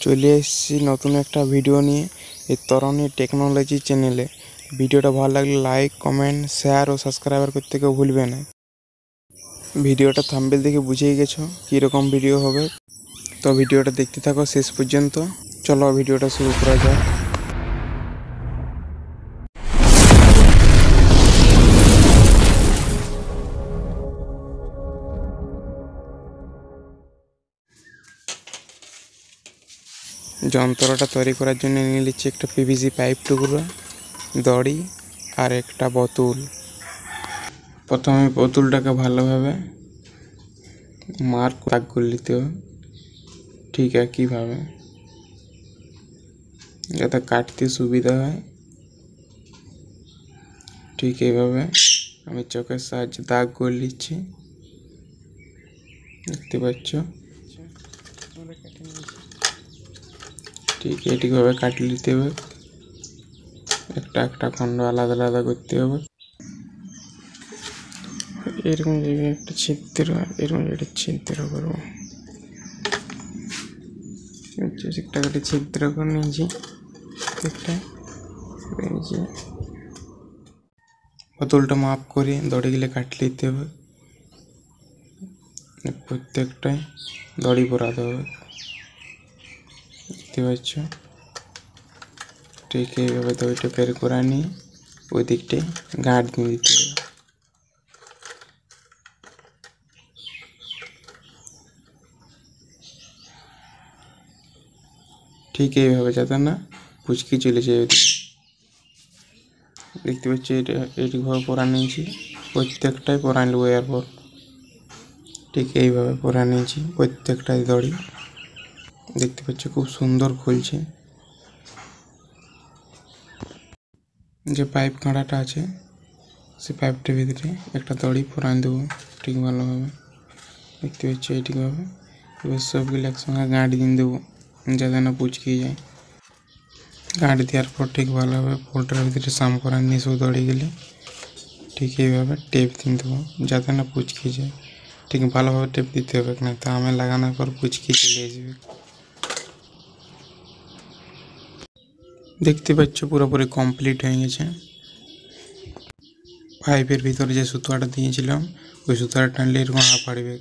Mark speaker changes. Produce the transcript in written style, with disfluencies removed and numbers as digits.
Speaker 1: চলে এসেছি নতুন একটা ভিডিও নিয়ে এই তরণী টেকনোলজি চ্যানেলে। ভিডিওটা ভালো লাগলে লাইক, কমেন্ট, শেয়ার ও সাবস্ক্রাইবার করতে কেউ ভুলবে না। ভিডিওটা থাম্বনেল দেখে বুঝেই গেছো কীরকম ভিডিও হবে, তো ভিডিওটা দেখতে থাকো শেষ পর্যন্ত। চলো ভিডিওটা শুরু করা যাক। যন্ত্রটা তৈরি করার জন্য নিয়ে নিচ্ছি একটা পিভিসি পাইপ টুকরো, দড়ি আর একটা বোতল। প্রথমে বোতলটাকে ভালোভাবে মার্ক দাগ করে নিতে হবে, ঠিক একইভাবে যাতে কাটতে সুবিধা হয়। ঠিক এইভাবে আমি চকের সাহায্যে দাগ করে নিচ্ছি, দেখতে পাচ্ছ। ঠিক এইভাবে কাটিয়ে নিতে হবে, একটা একটা খণ্ড আলাদা আলাদা করতে হবে। এরকম জায়গায় একটা ছিদ্র, এরকম একটা ছিদ্র করবো। একটা করে ছিদ্র করে নিয়েছি, একটা বোতলটা মাপ করে দড়িগুলো কাটলে দিতে হবে। প্রত্যেকটায় দড়ি পরাতে হবে, দেখতে পাচ্ছ। ঠিক এইভাবে দড়িটা বের করে নিয়ে ওই দিকটায় গাঁট দিয়ে দিতে হবে। ঠিক এইভাবে যাতে না কুচকি চলে যায়। দেখতে পাচ্ছি এটা এইভাবে পরা নিয়েছি, প্রত্যেকটাই পরা নেব। এরপর ঠিক এইভাবে পরা নিয়েছি প্রত্যেকটাই দড়ি, দেখতে পাচ্ছি খুব সুন্দর খুলছে। যে পাইপ কাঁটাটা আছে সে পাইপটার ভিতরে একটা দড়ি পরান দেবো ঠিক ভালোভাবে, দেখতে পাচ্ছি এইটিভাবে। এবার সবগুলো একসঙ্গে গাঁট দিয়ে দেবো যাতে না পুচকে যায়। গাঁট দেওয়ার পর ঠিক ভালোভাবে পোলটার ভিতরে সাম করান নিয়ে সব দড়ি গেলে ঠিক এইভাবে টেপ দিয়ে দেবো যাতে না পুচকে যায়। ঠিক ভালোভাবে টেপ দিতে হবে, না তা আমি লাগানোর পর পুচকে চলে আসবে। দেখতে পাচ্ছ পুরোপুরি কমপ্লিট হয়ে গেছে। পাইপের ভিতরে যে সুতোটা দিয়েছিলাম ওই সুতোটা টানলে এরকম পাড়বে।